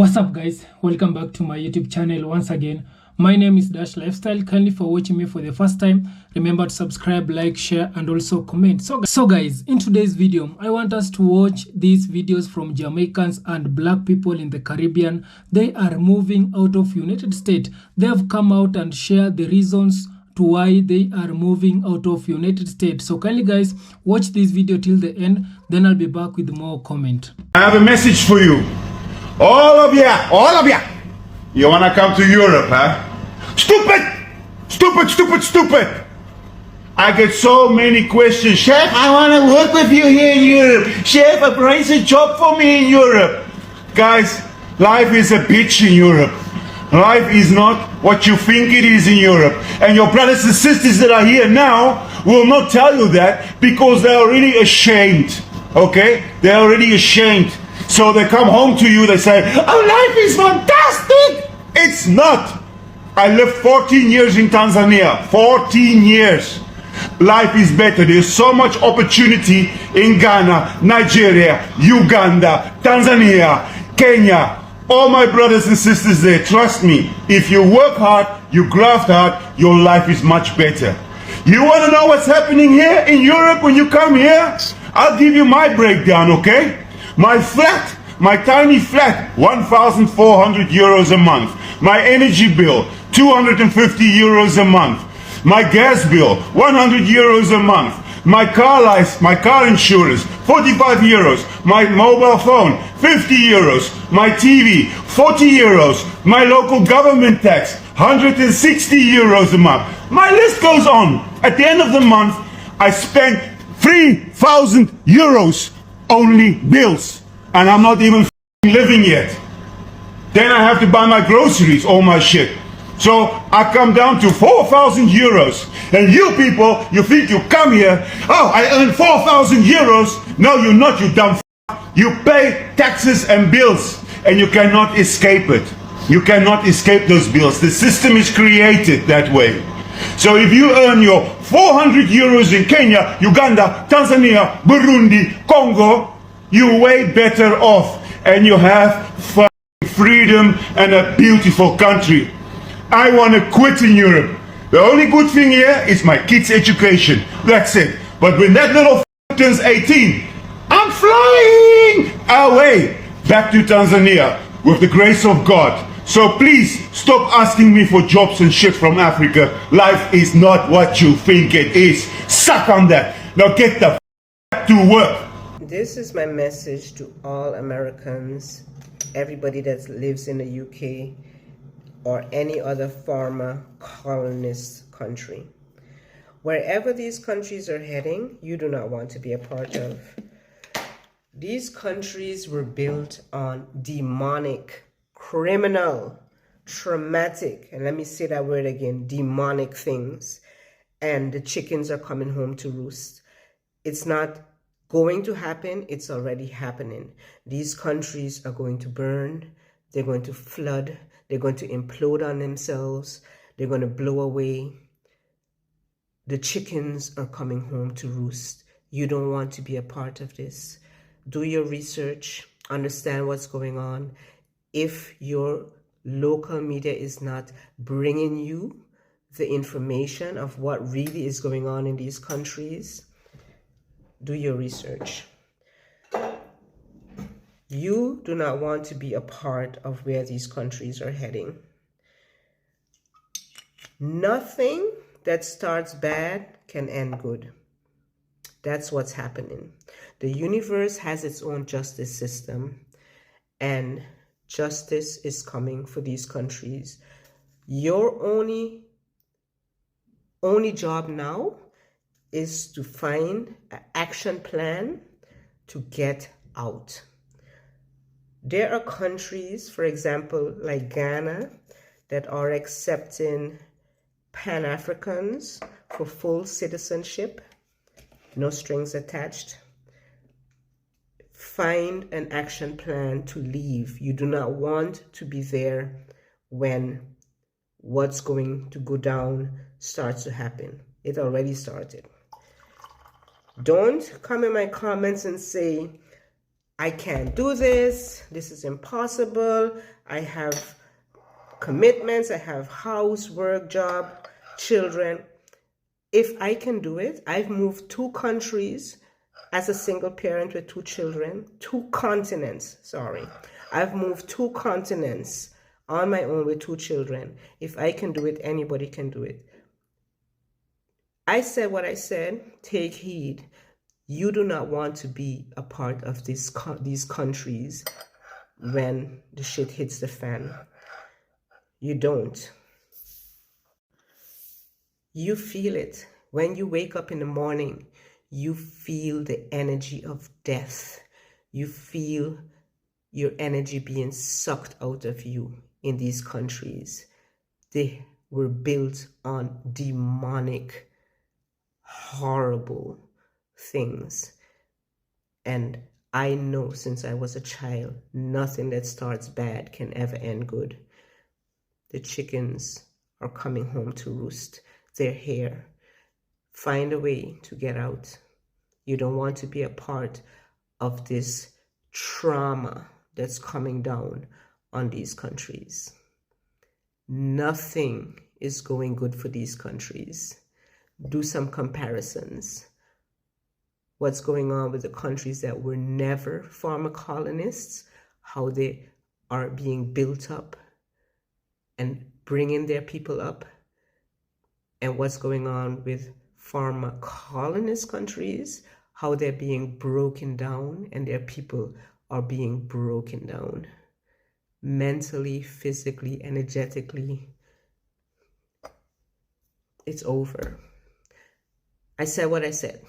What's up guys, welcome back to my YouTube channel once again. My name is Dash Lifestyle. Kindly for watching me for the first time, remember to subscribe, like, share and also comment. So guys, in today's video I want us to watch these videos from Jamaicans and black people in the Caribbean. They are moving out of United States. They have come out and shared the reasons to why they are moving out of United States. So kindly guys, watch this video till the end, then I'll be back with more comment. I have a message for you. All of you. You want to come to Europe, huh? Stupid. I get so many questions. Chef, I want to work with you here in Europe. Chef, arrange a job for me in Europe. Guys, life is a bitch in Europe. Life is not what you think it is in Europe. And your brothers and sisters that are here now will not tell you that because they're already ashamed. Okay? They're already ashamed. So they come home to you, they say, oh, life is fantastic. It's not. I lived 14 years in Tanzania. 14 years. Life is better. There's so much opportunity in Ghana, Nigeria, Uganda, Tanzania, Kenya. All my brothers and sisters there, trust me, if you work hard, you graft hard, your life is much better. You want to know what's happening here in Europe when you come here? I'll give you my breakdown, okay? My flat, my tiny flat, 1,400 euros a month. My energy bill, 250 euros a month. My gas bill, 100 euros a month. My car insurance, 45 euros. My mobile phone, 50 euros. My TV, 40 euros. My local government tax, 160 euros a month. My list goes on. At the end of the month, I spent 3,000 euros only bills, and I'm not even living yet. Then I have to buy my groceries, all my shit. So I come down to 4,000 euros. And you people, you think you come here, oh, I earn 4,000 euros. No, you're not, you dumb f***. You pay taxes and bills, and you cannot escape it. You cannot escape those bills. The system is created that way. So if you earn your 400 euros in Kenya, Uganda, Tanzania, Burundi, Congo, you're way better off. And you have freedom and a beautiful country. I want to quit in Europe. The only good thing here is my kids' education. That's it. But when that little turns 18, I'm flying away back to Tanzania with the grace of God. So please stop asking me for jobs and shit from Africa. Life is not what you think it is. Suck on that. Now get the f to work. This is my message to all Americans, everybody that lives in the UK or any other former colonist country. Wherever these countries are heading, you do not want to be a part of. These countries were built on demonic, criminal, traumatic, and let me say that word again, demonic things. And the chickens are coming home to roost. It's not going to happen, it's already happening. These countries are going to burn, they're going to flood, they're going to implode on themselves, they're going to blow away. The chickens are coming home to roost. You don't want to be a part of this. Do your research, understand what's going on. If your local media is not bringing you the information of what really is going on in these countries, do your research. You do not want to be a part of where these countries are heading. Nothing that starts bad can end good. That's what's happening. The universe has its own justice system, and justice is coming for these countries. Your only job now is to find an action plan to get out. There are countries, for example, like Ghana, that are accepting Pan-Africans for full citizenship, no strings attached. Find an action plan to leave. You do not want to be there when what's going to go down starts to happen. It already started. Don't come in my comments and say, I can't do this. This is impossible. I have commitments. I have house, work, job, children. If I can do it, I've moved 2 countries as a single parent with 2 children, 2 continents, sorry. I've moved 2 continents on my own with 2 children. If I can do it, anybody can do it. I said what I said, take heed. You do not want to be a part of these countries when the shit hits the fan. You don't. You feel it. When you wake up in the morning, you feel the energy of death. You feel your energy being sucked out of you in these countries. They were built on demonic, horrible things. And I know since I was a child, nothing that starts bad can ever end good. The chickens are coming home to roost. They're here. Find a way to get out. You don't want to be a part of this trauma that's coming down on these countries. Nothing is going good for these countries. Do some comparisons. What's going on with the countries that were never former colonists, how they are being built up and bringing their people up, and what's going on with former colonist countries, how they're being broken down and their people are being broken down mentally, physically, energetically. It's over. I said what I said.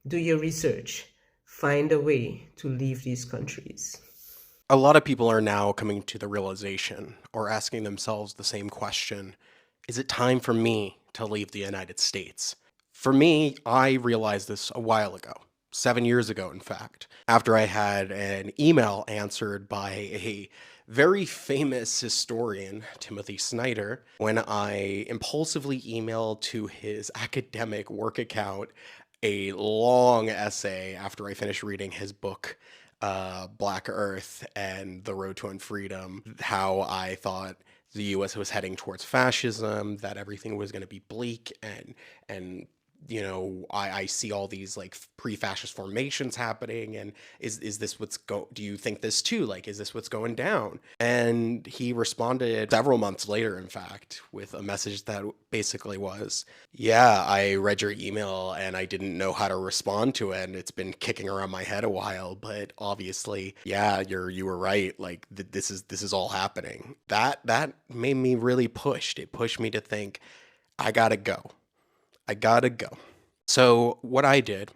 Do your research. Find a way to leave these countries. A lot of people are now coming to the realization or asking themselves the same question: is it time for me to leave the United States? For me, I realized this a while ago, 7 years ago, in fact, after I had an email answered by a very famous historian, Timothy Snyder, when I impulsively emailed to his academic work account a long essay after I finished reading his book, Black Earth and the Road to Unfreedom, how I thought the U.S. was heading towards fascism, that everything was going to be bleak, and you know, I see all these like pre-fascist formations happening, and is this what's do you think this too? Like, is this what's going down? And he responded several months later, in fact, with a message that basically was, yeah, I read your email and I didn't know how to respond to it, and it's been kicking around my head a while, but obviously, yeah, you were right. Like this is all happening. That made me really pushed. It pushed me to think, I gotta go. So what I did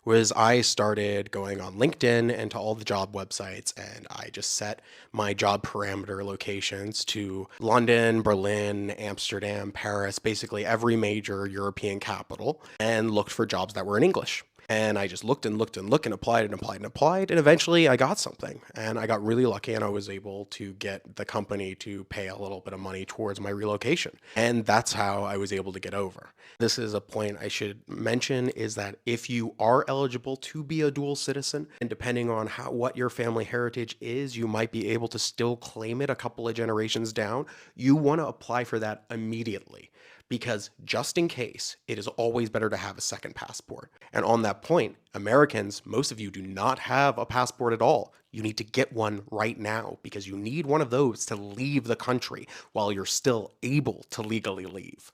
was I started going on LinkedIn and to all the job websites, and I just set my job parameter locations to London, Berlin, Amsterdam, Paris, basically every major European capital, and looked for jobs that were in English. And I just looked and applied, and eventually I got something, and I got really lucky, and I was able to get the company to pay a little bit of money towards my relocation. And that's how I was able to get over. This is a point I should mention, is that if you are eligible to be a dual citizen, and depending on what your family heritage is, you might be able to still claim it a couple of generations down. You want to apply for that immediately, because just in case, it is always better to have a second passport. And on that point, Americans, most of you do not have a passport at all. You need to get one right now, because you need one of those to leave the country while you're still able to legally leave.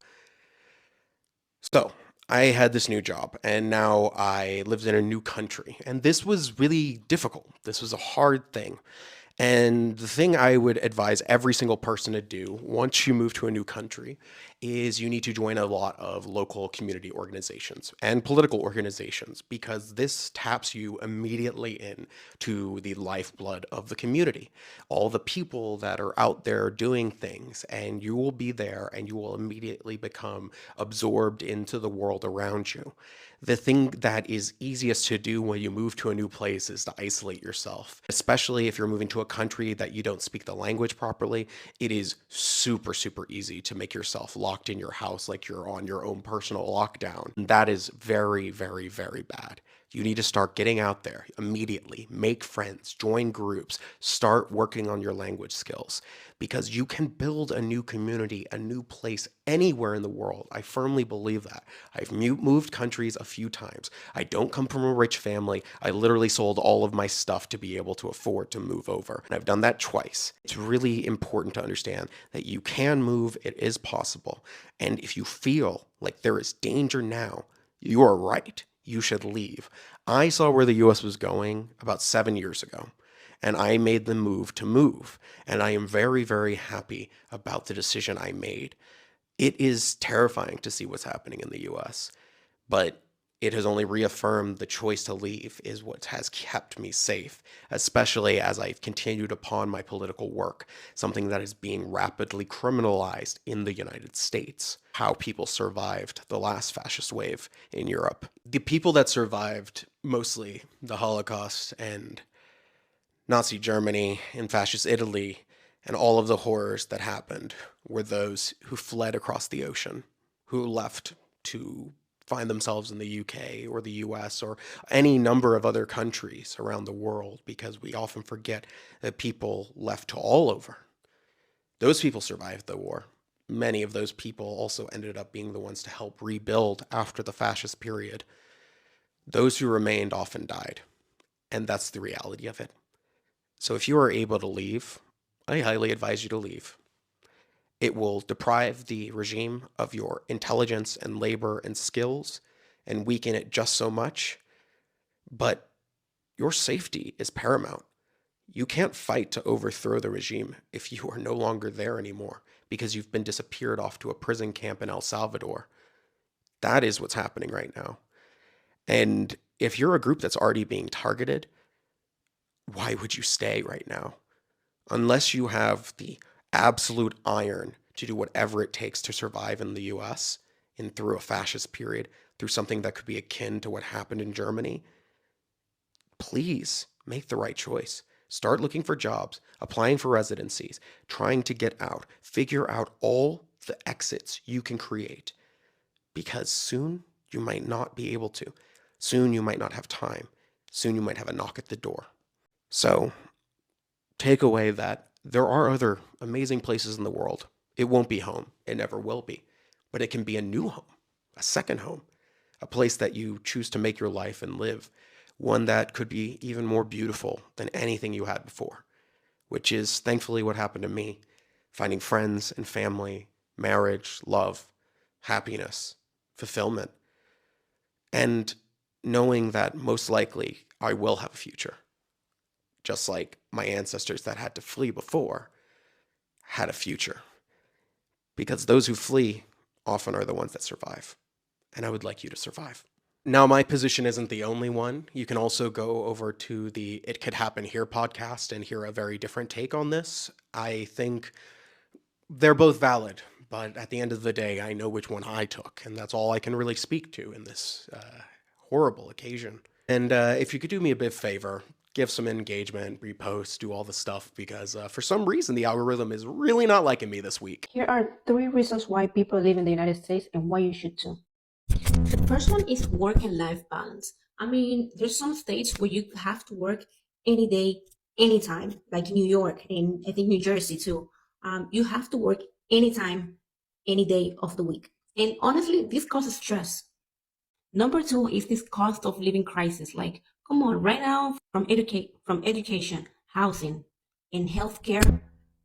So I had this new job, and now I lived in a new country, and this was really difficult. This was a hard thing. And the thing I would advise every single person to do once you move to a new country is you need to join a lot of local community organizations and political organizations, because this taps you immediately in to the lifeblood of the community, all the people that are out there doing things, and you will be there and you will immediately become absorbed into the world around you. The thing that is easiest to do when you move to a new place is to isolate yourself, especially if you're moving to a country that you don't speak the language properly. It is super, super easy to make yourself locked in your house like you're on your own personal lockdown. That is very, very, very bad. You need to start getting out there immediately, make friends, join groups, start working on your language skills, because you can build a new community, a new place anywhere in the world. I firmly believe that. I've moved countries a few times. I don't come from a rich family. I literally sold all of my stuff to be able to afford to move over. And I've done that twice. It's really important to understand that you can move. It is possible. And if you feel like there is danger now, you are right. You should leave. I saw where the U.S. was going about 7 years ago, and I made the move to move. And I am very, very happy about the decision I made. It is terrifying to see what's happening in the U.S., but it has only reaffirmed the choice to leave is what has kept me safe, especially as I've continued upon my political work, something that is being rapidly criminalized in the United States. How people survived the last fascist wave in Europe. The people that survived mostly the Holocaust and Nazi Germany and fascist Italy and all of the horrors that happened were those who fled across the ocean, who left to find themselves in the UK or the US or any number of other countries around the world, because we often forget that people left to all over. Those people survived the war. Many of those people also ended up being the ones to help rebuild after the fascist period. Those who remained often died, and that's the reality of it. So if you are able to leave, I highly advise you to leave. It will deprive the regime of your intelligence and labor and skills and weaken it just so much. But your safety is paramount. You can't fight to overthrow the regime if you are no longer there anymore because you've been disappeared off to a prison camp in El Salvador. That is what's happening right now. And if you're a group that's already being targeted, why would you stay right now? Unless you have the absolute iron to do whatever it takes to survive in the US and through a fascist period, through something that could be akin to what happened in Germany, please make the right choice. Start looking for jobs, applying for residencies, trying to get out, figure out all the exits you can create, because soon you might not be able to. Soon you might not have time. Soon you might have a knock at the door. So take away that there are other amazing places in the world. It won't be home. It never will be. But it can be a new home, a second home, a place that you choose to make your life and live, one that could be even more beautiful than anything you had before, which is thankfully what happened to me, finding friends and family, marriage, love, happiness, fulfillment, and knowing that most likely I will have a future. Just like my ancestors that had to flee before had a future. Because those who flee often are the ones that survive. And I would like you to survive. Now, my position isn't the only one. You can also go over to the It Could Happen Here podcast and hear a very different take on this. I think they're both valid, but at the end of the day, I know which one I took, and that's all I can really speak to in this horrible occasion. And if you could do me a big favor, give some engagement, repost, do all the stuff, because for some reason the algorithm is really not liking me this week. Here are 3 reasons why people live in the United States and why you should too. The first one is work and life balance. I mean, there's some states where you have to work any day, anytime, like New York and I think New Jersey too. You have to work anytime, any day of the week. And honestly, this causes stress. Number 2 is this cost of living crisis. Like, come on, right now, from education, housing, and healthcare,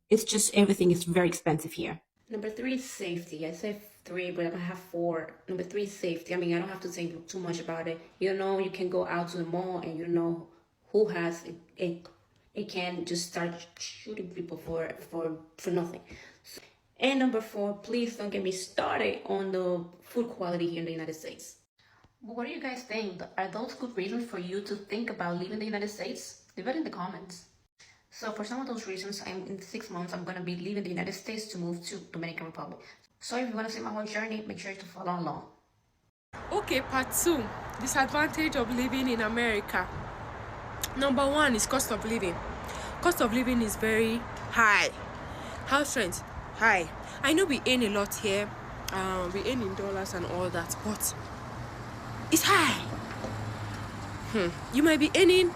it's just everything is very expensive here. Number 3 is safety. I said 3, but I have 4. Number 3 is safety. I mean, I don't have to say too much about it. You know, you can go out to the mall and you know who has it can just start shooting people for nothing. And number 4, please don't get me started on the food quality here in the United States. But what do you guys think? Are those good reasons for you to think about leaving the United States? Leave it in the comments. So for some of those reasons, in 6 months, I'm going to be leaving the United States to move to Dominican Republic. So if you want to see my whole journey, make sure to follow along. Okay, part 2. Disadvantage of living in America. Number 1 is cost of living. Cost of living is very high. House rent, high. I know we earn a lot here. We earn in dollars and all that, but it's high. You might be earning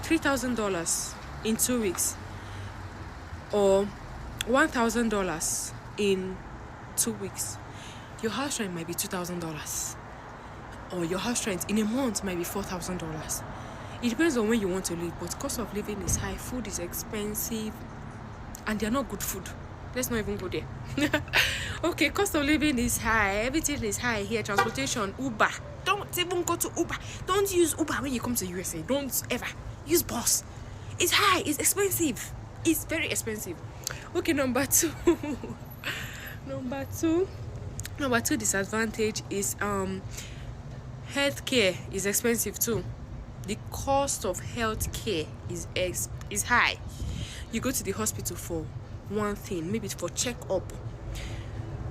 $3,000 in 2 weeks, or $1,000 in 2 weeks. Your house rent might be $2,000, or your house rent in a month might be $4,000. It depends on when you want to live, but cost of living is high, food is expensive, and they're not good food. Let's not even go there. Okay, cost of living is high, everything is high here. Transportation, Uber. Don't even go to Uber. Don't use Uber when you come to USA. Don't ever use bus. It's high, it's expensive, it's very expensive. Okay, number two. Number two disadvantage is healthcare is expensive too. The cost of healthcare is high. You go to the hospital for one thing, maybe for check-up.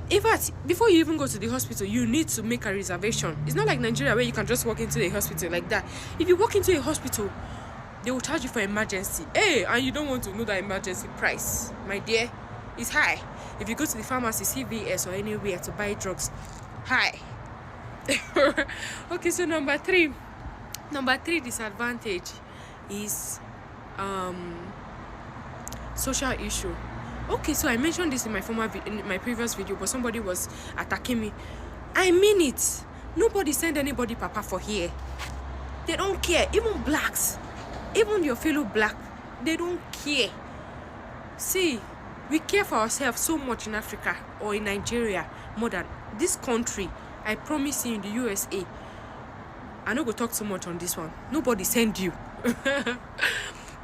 In fact, before you even go to the hospital, you need to make a reservation. It's not like Nigeria where you can just walk into a hospital like that. If you walk into a hospital, they will charge you for emergency. Hey, and you don't want to know that emergency price, my dear, it's high. If you go to the pharmacy, CVS, or anywhere to buy drugs, high. Okay, so number three disadvantage is social issue. Okay, so I mentioned this in my previous video, but somebody was attacking me. I mean it. Nobody send anybody papa for here. They don't care. Even blacks, even your fellow black, they don't care. See, we care for ourselves so much in Africa or in Nigeria more than this country. I promise you, in the U.S.A. I no go talk too much on this one. Nobody send you.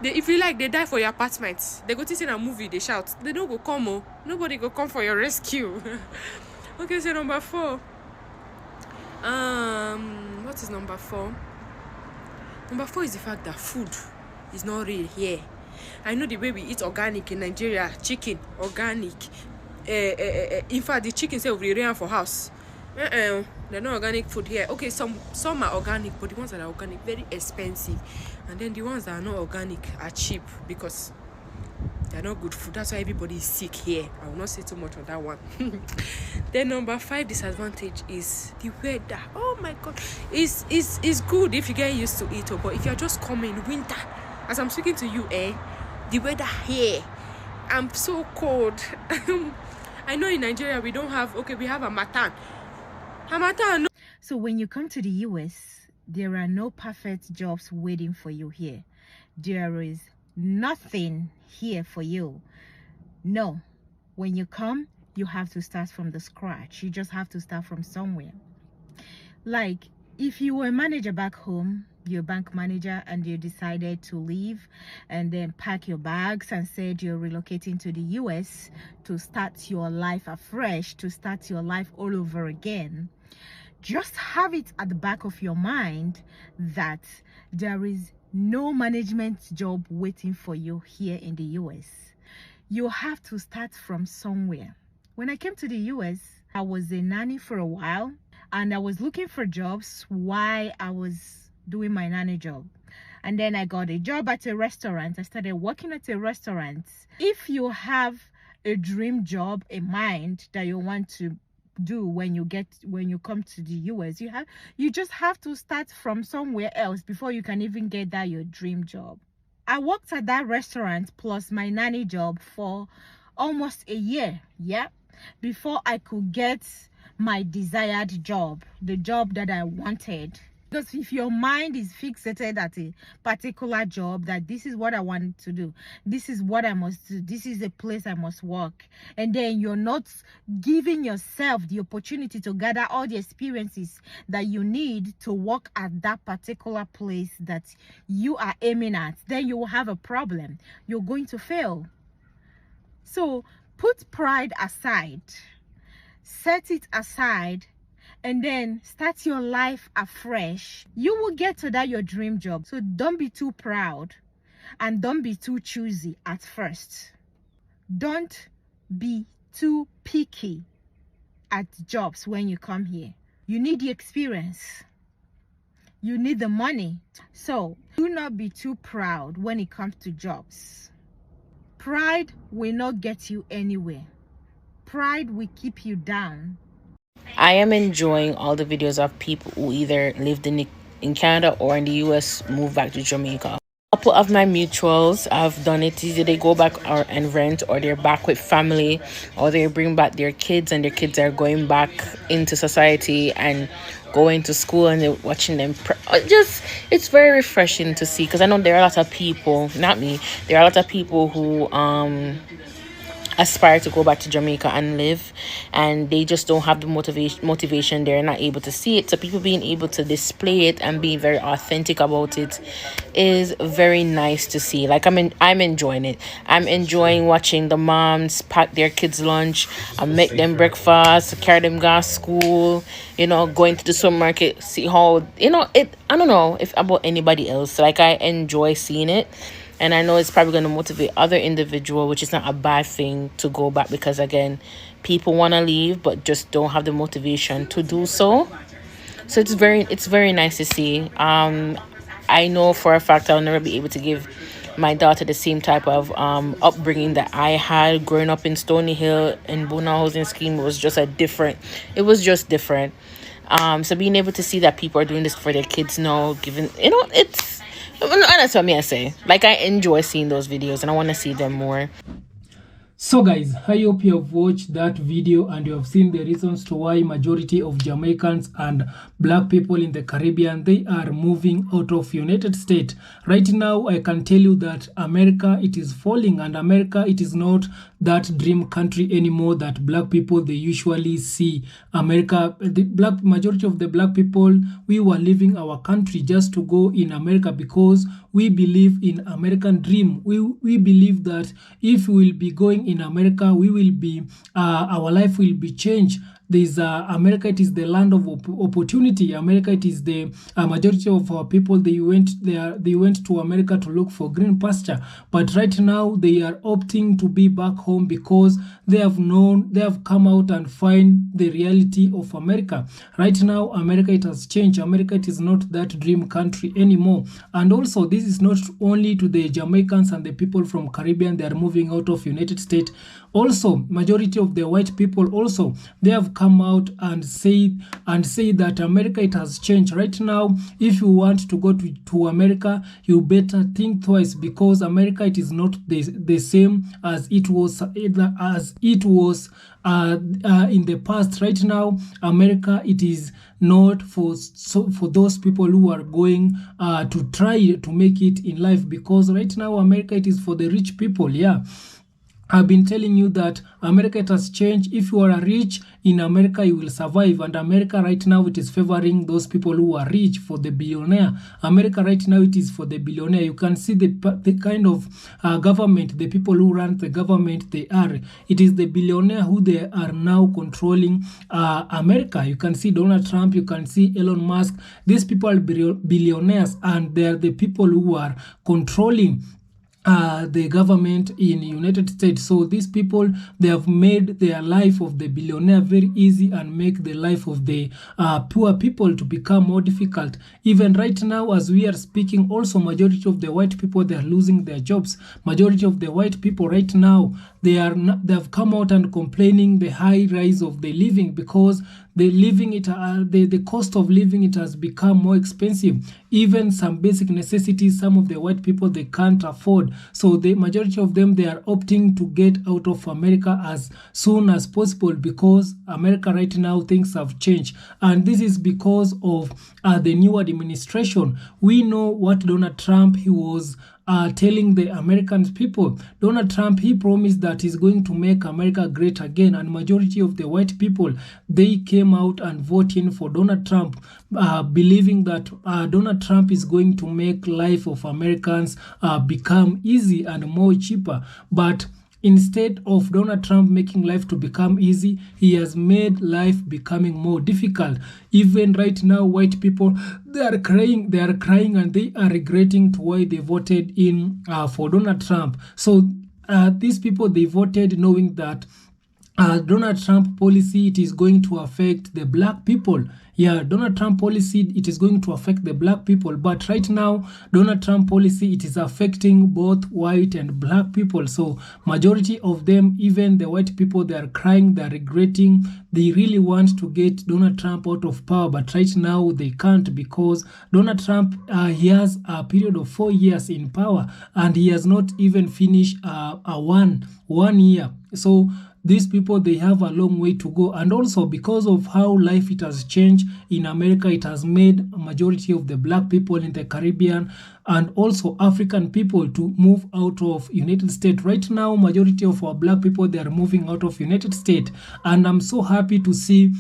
If you like, they die for your apartment. They go to see a movie, they shout. They don't go come, oh. Nobody go come for your rescue. Okay, so number four. What is number four? Number four is the fact that food is not real here. I know the way we eat organic in Nigeria, chicken, organic. In fact, the chicken say we rear for house. They're not organic food here. Okay, some are organic, but the ones that are organic very expensive, and then the ones that are not organic are cheap because they're not good food. That's why everybody is sick here. I will not say too much on that one. Then number five disadvantage is the weather. Oh my god, it's good if you get used to it, but if you're just coming winter, as I'm speaking to you, the weather here, I'm so cold. I know in Nigeria we don't have, we have a Harmattan. No. So when you come to the US, there are no perfect jobs waiting for you here. There is nothing here for you. No. When you come, you have to start from the scratch. You just have to start from somewhere. Like, if you were a manager back home, you're a bank manager, and you decided to leave and then pack your bags and said you're relocating to the US to start your life afresh, to start your life all over again, just have it at the back of your mind that there is no management job waiting for you here in the US. You have to start from somewhere. When I came to the US, I was a nanny for a while, and I was looking for jobs while I was doing my nanny job. And then I got a job at a restaurant. I started working at a restaurant. If you have a dream job in mind that you want to do when you come to the US, you just have to start from somewhere else before you can even get that your dream job. I worked at that restaurant plus my nanny job for almost a year, before I could get my desired job, the job that I wanted. Because if your mind is fixated at a particular job, that this is what I want to do, this is what I must do, this is the place I must work, and then you're not giving yourself the opportunity to gather all the experiences that you need to work at that particular place that you are aiming at, then you will have a problem. You're going to fail. So put pride aside, set it aside, and then start your life afresh. You will get to that your dream job. So don't be too proud and don't be too choosy at first. Don't be too picky at jobs when you come here. You need the experience. You need the money. So do not be too proud when it comes to jobs. Pride will not get you anywhere. Pride will keep you down. I am enjoying all the videos of people who either lived in the in Canada or in the US move back to Jamaica. A couple of my mutuals have done it. Either they go back and rent, or they're back with family, or they bring back their kids and their kids are going back into society and going to school, and they're watching them. It's very refreshing to see, because I know there are a lot of people, not me, there are a lot of people who aspire to go back to Jamaica and live, and they just don't have the motivation. They're not able to see it. So people being able to display it and being very authentic about it is very nice to see. Like, I'm enjoying it. I'm enjoying watching the moms pack their kids lunch and make them breakfast, carry them to school, going to the supermarket, see how it. I don't know if about anybody else. Like, I enjoy seeing it. And I know it's probably going to motivate other individuals, which is not a bad thing, to go back, because, again, people want to leave but just don't have the motivation to do so. So it's very nice to see. I know for a fact I'll never be able to give my daughter the same type of upbringing that I had growing up in Stony Hill and Boona housing scheme. It was just different. So being able to see that people are doing this for their kids now, that's what I say. Like, I enjoy seeing those videos and I want to see them more. So guys, I hope you have watched that video and you have seen the reasons to why majority of Jamaicans and black people in the Caribbean, they are moving out of United States. Right now, I can tell you that America, it is falling, and America, it is not that dream country anymore that black people, they usually see. America, the majority of the black people, we were leaving our country just to go in America because we believe in American dream. We believe that if we will be going in America, we will be our life will be changed. There's America, it is the land of opportunity. America, it is the majority of our people, they went to America to look for green pasture. But right now they are opting to be back home because they have come out and find the reality of America. Right now, America, it has changed. America, it is not that dream country anymore. And also, this is not only to the Jamaicans and the people from Caribbean, they are moving out of United States. Also, majority of the white people also, they have come out and say that America, it has changed. Right now, if you want to go to America, you better think twice, because America, it is not the same as it was in the past. Right now, America, it is not for those people who are going to try to make it in life, because right now America, it is for the rich people. Yeah, I've been telling you that America, it has changed. If you are rich in America, you will survive. And America right now, it is favoring those people who are rich, for the billionaire. America right now, it is for the billionaire. You can see the kind of government, the people who run the government, they are. It is the billionaire who they are now controlling America. You can see Donald Trump, you can see Elon Musk. These people are billionaires, and they are the people who are controlling the government in United States. So these people, they have made their life of the billionaire very easy and make the life of the poor people to become more difficult. Even right now, as we are speaking, also majority of the white people, they are losing their jobs. Majority of the white people right now, they have come out and complaining the high rise of the living, because the cost of living, it has become more expensive. Even some basic necessities, some of the white people, they can't afford. So the majority of them, they are opting to get out of America as soon as possible, because America right now, things have changed. And this is because of the new administration. We know what Donald Trump, he was telling the American people. Donald Trump, he promised that he's going to make America great again, and majority of the white people, they came out and voted for Donald Trump, believing that Donald Trump is going to make life of Americans become easy and more cheaper. But instead of Donald Trump making life to become easy, he has made life becoming more difficult. Even right now, white people, they are crying, and they are regretting to why they voted in for Donald Trump. So these people, they voted knowing that Donald Trump policy, it is going to affect the black people. yeah, Donald Trump policy, it is going to affect the black people. But right now, Donald Trump policy, it is affecting both white and black people. So majority of them, even the white people, they are crying, they are regretting. They really want to get Donald Trump out of power, but right now they can't, because Donald Trump, he has a period of 4 years in power, and he has not even finished one year. So these people, they have a long way to go. And also because of how life it has changed in America, it has made a majority of the black people in the Caribbean and also African people to move out of United States. Right now, majority of our black people, they are moving out of United States, and I'm so happy to see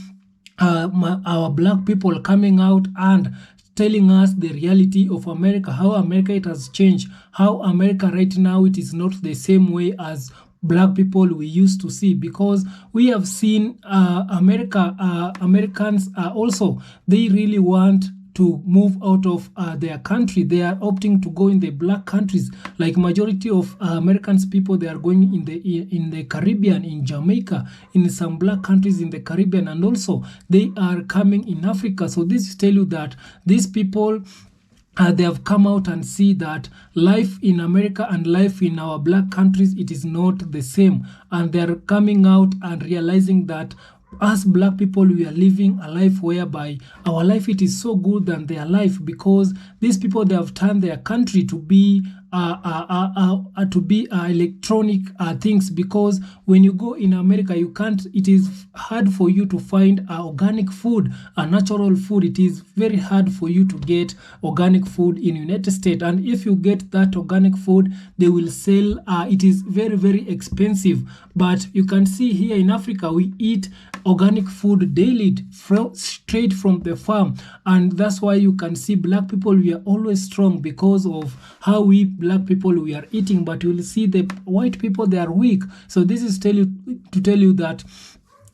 our black people coming out and telling us the reality of America, how America it has changed, how America right now it is not the same way as black people we used to see, because we have seen Americans also, they really want to move out of their country. They are opting to go in the black countries. Like majority of Americans people, they are going in the Caribbean, in Jamaica, in some black countries in the Caribbean, and also they are coming in Africa. So this tell you that these people, they have come out and see that life in America and life in our black countries, it is not the same. And they are coming out and realizing that us black people, we are living a life whereby our life, it is so good than their life, because these people, they have turned their country to be electronic things. Because when you go in America, you can't, it is hard for you to find organic food, natural food. It is very hard for you to get organic food in United States, and if you get that organic food, they will sell, it is very, very expensive. But you can see here in Africa, we eat organic food daily, straight from the farm, and that's why you can see black people, we are always strong because of how we black people we are eating. But you will see the white people, they are weak. So this is to tell you that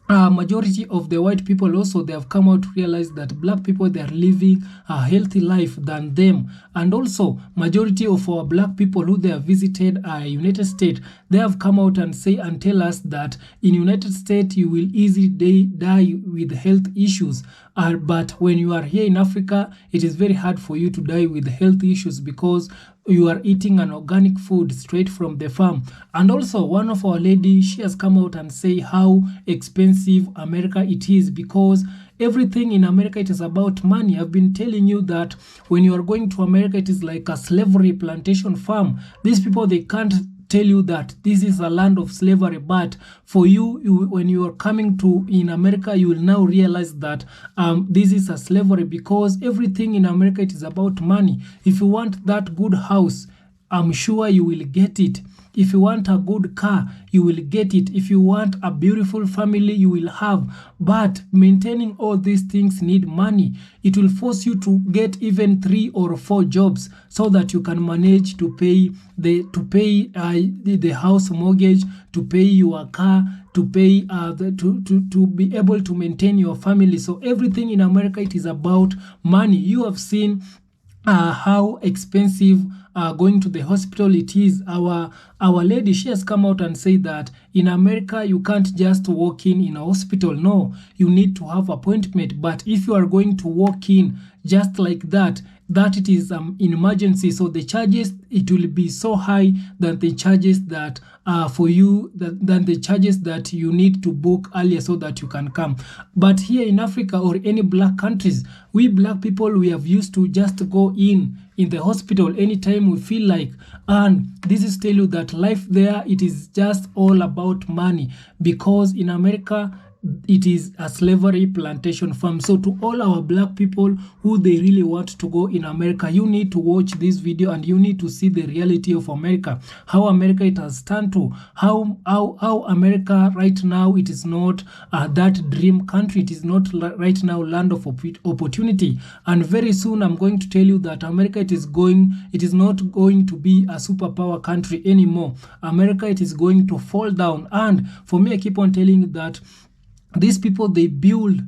majority of the white people also, they have come out to realize that black people, they are living a healthy life than them. And also majority of our black people who they have visited United States, they have come out and say and tell us that in United States you will easily die with health issues, but when you are here in Africa, it is very hard for you to die with health issues, because you are eating an organic food straight from the farm. And also one of our ladies, she has come out and say how expensive America it is, because everything in America, it is about money. I've been telling you that when you are going to America, it is like a slavery plantation farm. These people, they can't tell you that this is a land of slavery, but for you, when you are coming to in America, you will now realize that this is a slavery, because everything in America, it is about money. If you want that good house, I'm sure you will get it. If you want a good car, you will get it. If you want a beautiful family, you will have. But maintaining all these things need money. It will force you to get even 3 or 4 jobs so that you can manage to pay the house mortgage, to pay your car, to pay to be able to maintain your family. So everything in America, it is about money. You have seen how expensive going to the hospital it is. Our lady, she has come out and said that in America you can't just walk in a hospital. No, you need to have appointment. But if you are going to walk in just like that it is an emergency. So the charges, it will be so high than the charges that for you than the charges that you need to book earlier so that you can come. But here in Africa or any black countries, we black people, we have used to just go in the hospital anytime we feel like. And this is tell you that life there, it is just all about money, because in America it is a slavery plantation farm. So to all our black people who they really want to go in America, you need to watch this video and you need to see the reality of America, how America it has turned to, how America right now, it is not that dream country. It is not right now land of opportunity. And very soon I'm going to tell you that America, it is not going to be a superpower country anymore. America, it is going to fall down. And for me, I keep on telling you that these people, they build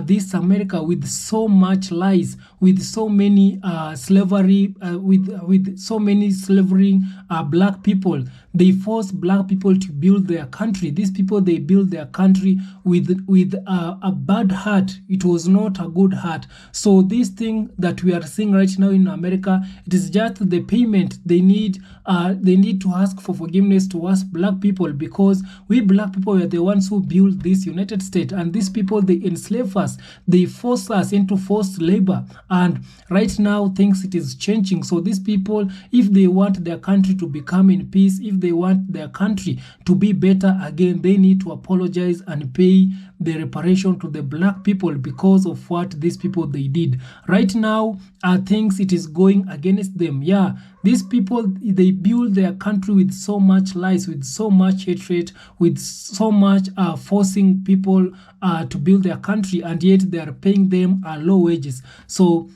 this America with so much lies, with so many slavery, with so many slavery black people. they force black people to build their country. These people, they build their country with a bad heart. It was not a good heart. So this thing that we are seeing right now in America, it is just the payment. They need to ask for forgiveness to us black people, because we black people are the ones who built this United States, and these people, they enslave us, they force us into forced labor, and right now things, it is changing. So these people, if they want their country to become in peace, if they want their country to be better again, they need to apologize and pay the reparation to the black people because of what these people, they did. Right now, things, it is going against them. Yeah, these people, they build their country with so much lies, with so much hatred, with so much forcing people to build their country, and yet they are paying them low wages. So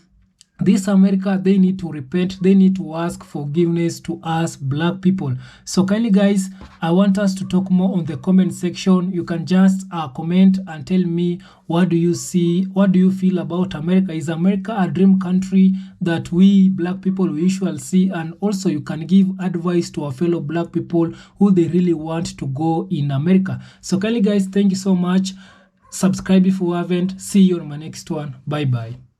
this America, they need to repent. They need to ask forgiveness to us black people. So kindly guys, I want us to talk more on the comment section. You can just comment and tell me, what do you see, what do you feel about America? Is America a dream country that we black people we usually see? And also you can give advice to our fellow black people who they really want to go in America. So kindly guys, thank you so much. Subscribe if you haven't. See you on my next one. Bye bye.